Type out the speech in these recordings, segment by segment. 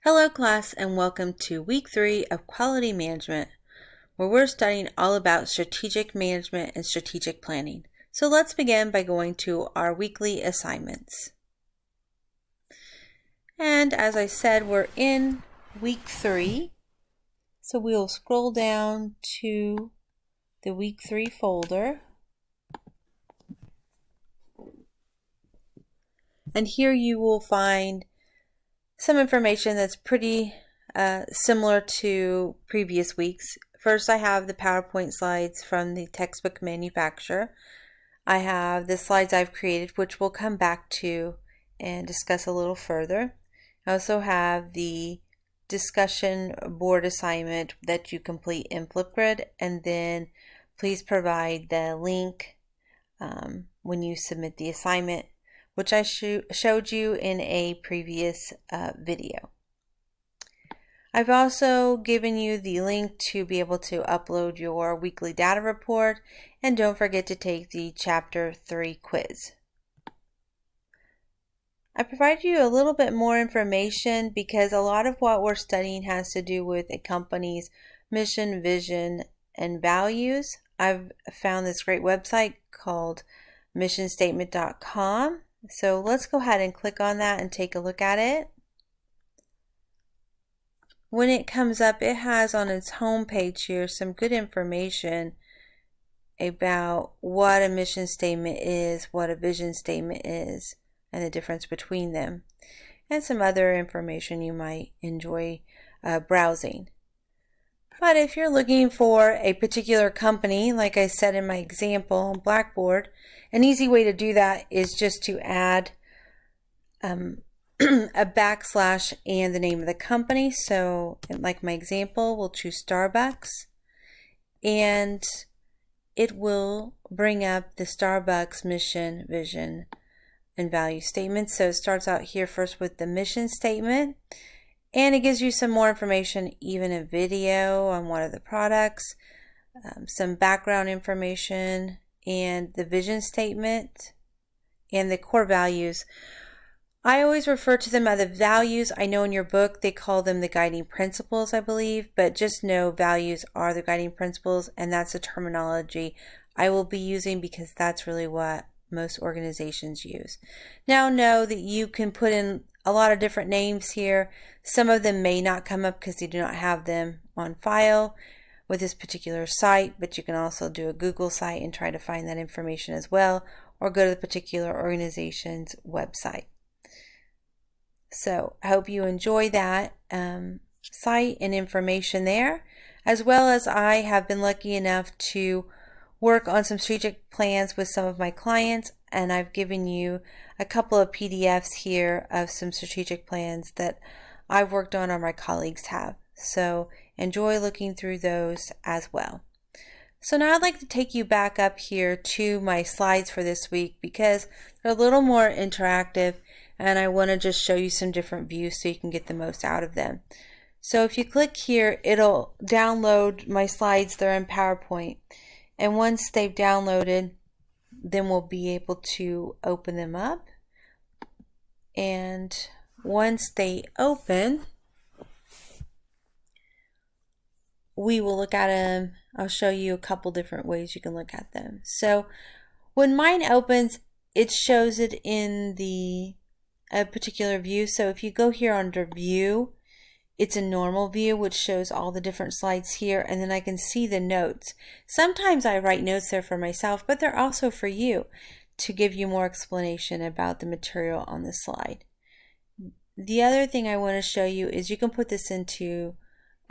Hello class and welcome to week 3 of quality management, where we're studying all about strategic management and strategic planning. So let's begin by going to our weekly assignments. And as I said, we're in week 3. So we'll scroll down to the week 3 folder. And here you will find some information that's pretty similar to previous weeks. First, I have the PowerPoint slides from the textbook manufacturer. I have the slides I've created, which we'll come back to and discuss a little further. I also have the discussion board assignment that you complete in Flipgrid, and then please provide the link when you submit the assignment, which I showed you in a previous video. I've also given you the link to be able to upload your weekly data report, and don't forget to take the Chapter 3 quiz. I provided you a little bit more information because a lot of what we're studying has to do with a company's mission, vision, and values. I've found this great website called missionstatement.com. So let's go ahead and click on that and take a look at it. When it comes up, it has on its home page here some good information about what a mission statement is, what a vision statement is, and the difference between them, and some other information you might enjoy browsing. But if you're looking for a particular company, like I said in my example on Blackboard, an easy way to do that is just to add a backslash and the name of the company. So like my example, we'll choose Starbucks, and it will bring up the Starbucks mission, vision, and value statement. So it starts out here first with the mission statement, and it gives you some more information, even a video on one of the products, some background information, and the vision statement, and the core values. I always refer to them as the values. I know in your book they call them the guiding principles, I believe, but just know values are the guiding principles, and that's the terminology I will be using because that's really what most organizations use. Now know that you can put in a lot of different names here. Some of them may not come up because you do not have them on file with this particular site, but you can also do a Google site and try to find that information as well, or go to the particular organization's website. So I hope you enjoy that site and information there, as well as I have been lucky enough to work on some strategic plans with some of my clients, and I've given you a couple of PDFs here of some strategic plans that I've worked on or my colleagues have. So enjoy looking through those as well. So now I'd like to take you back up here to my slides for this week because they're a little more interactive, and I want to just show you some different views so you can get the most out of them. So if you click here, it'll download my slides. They're in PowerPoint. And once they've downloaded, then we'll be able to open them up. And once they open, we will look at them. I'll show you a couple different ways you can look at them. So when mine opens, it shows it in the particular view. So if you go here under view, it's a normal view, which shows all the different slides here, and then I can see the notes. Sometimes I write notes there for myself, but they're also for you to give you more explanation about the material on the slide. The other thing I want to show you is you can put this into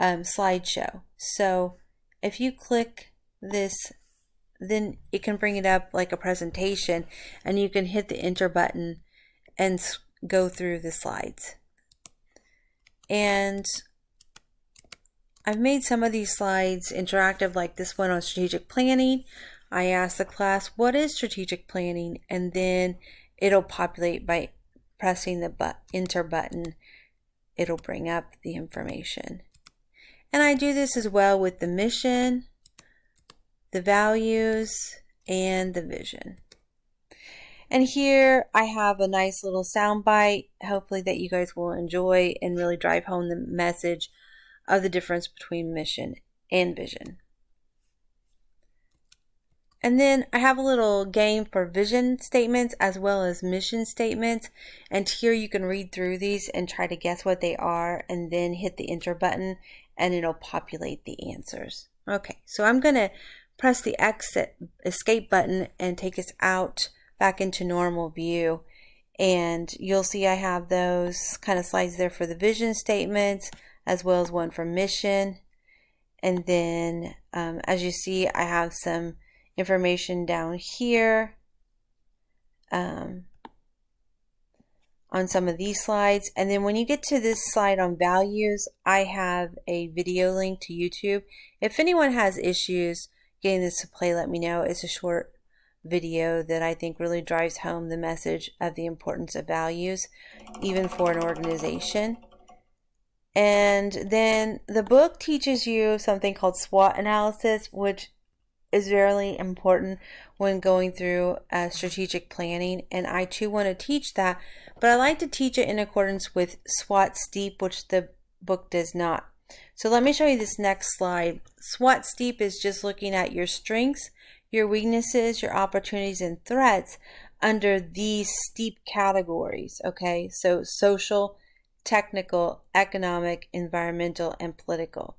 slideshow. So if you click this, then it can bring it up like a presentation, and you can hit the enter button and go through the slides. And I've made some of these slides interactive, like this one on strategic planning. I asked the class, what is strategic planning? And then it'll populate by pressing the enter button. It'll bring up the information. And I do this as well with the mission, the values, and the vision. And here I have a nice little sound bite, hopefully that you guys will enjoy and really drive home the message of the difference between mission and vision. And then I have a little game for vision statements as well as mission statements. And here you can read through these and try to guess what they are and then hit the enter button and it'll populate the answers. Okay, so I'm going to press the escape button and take us out back into normal view. And you'll see I have those kind of slides there for the vision statements as well as one for mission. And then as you see, I have some information down here on some of these slides. And then when you get to this slide on values, I have a video link to YouTube. If anyone has issues getting this to play, let me know. It's a short video that I think really drives home the message of the importance of values, even for an organization. And then the book teaches you something called SWOT analysis, which is very important when going through strategic planning, and I too want to teach that, but I like to teach it in accordance with SWOT STEEP, which the book does not. So let me show you this next slide. SWOT STEEP is just looking at your strengths, your weaknesses, your opportunities, and threats under these STEEP categories, okay? So social, technical, economic, environmental, and political.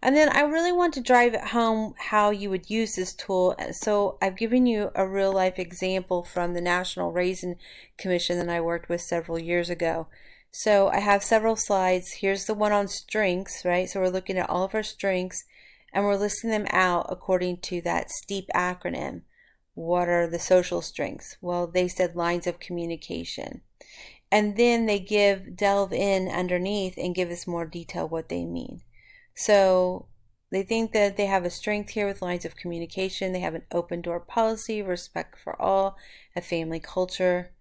And then I really want to drive it home how you would use this tool. So I've given you a real life example from the National Raisin Commission that I worked with several years ago. So I have several slides. Here's the one on strengths, right? So we're looking at all of our strengths and we're listing them out according to that STEEP acronym. What are the social strengths? Well, they said lines of communication. And then they delve in underneath and give us more detail what they mean. So they think that they have a strength here with lines of communication. They have an open door policy, respect for all, a family culture.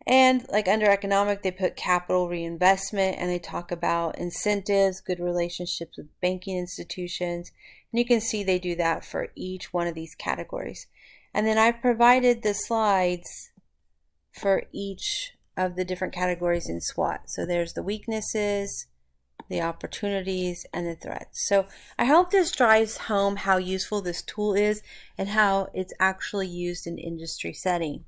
And like under economic, they put capital reinvestment and they talk about incentives, good relationships with banking institutions. And you can see they do that for each one of these categories. And then I've provided the slides for each of the different categories in SWOT. So there's the weaknesses, the opportunities, and the threats. So I hope this drives home how useful this tool is and how it's actually used in industry setting.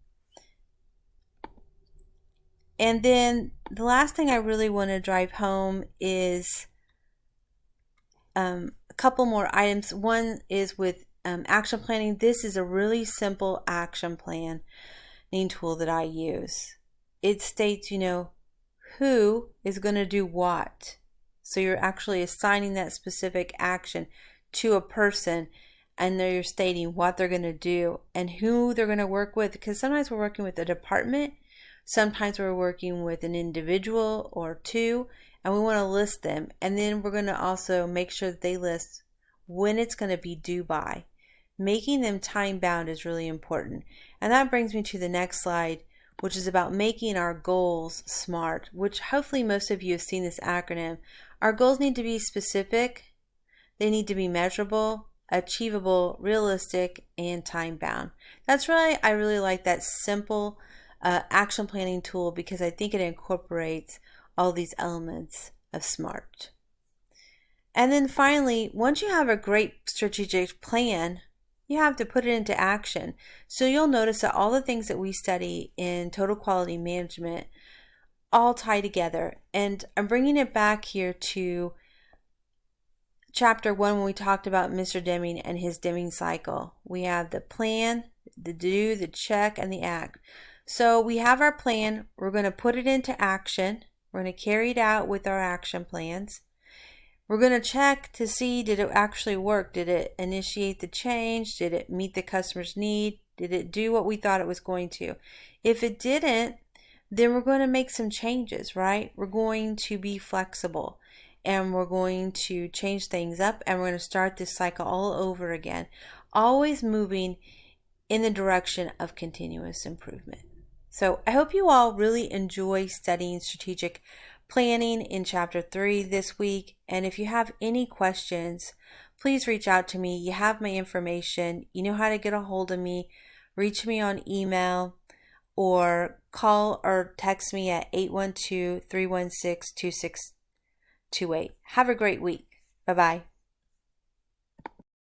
And then the last thing I really want to drive home is a couple more items. One is with action planning. This is a really simple action planning tool that I use. It states, who is going to do what. So you're actually assigning that specific action to a person and you're stating what they're going to do and who they're going to work with, because sometimes we're working with a department, sometimes we're working with an individual or two, and we want to list them. And then we're going to also make sure that they list when it's going to be due by. Making them time bound is really important. And that brings me to the next slide, which is about making our goals SMART, which hopefully most of you have seen this acronym. Our goals need to be specific, they need to be measurable, achievable, realistic, and time bound. I really like that simple action planning tool because I think it incorporates all these elements of SMART. And then finally, once you have a great strategic plan, you have to put it into action. So you'll notice that all the things that we study in total quality management all tie together. And I'm bringing it back here to chapter 1 when we talked about Mr. Deming and his Deming cycle. We have the plan, the do, the check, and the act. So we have our plan. We're going to put it into action. We're going to carry it out with our action plans. We're going to check to see, did it actually work? Did it initiate the change? Did it meet the customer's need? Did it do what we thought it was going to? If it didn't, then we're going to make some changes, right? We're going to be flexible and we're going to change things up and we're going to start this cycle all over again, always moving in the direction of continuous improvement. So I hope you all really enjoy studying strategic planning in chapter 3 this week. And if you have any questions, please reach out to me. You have my information. You know how to get a hold of me. Reach me on email. or call or text me at 812-316-2628. Have a great week. Bye-bye.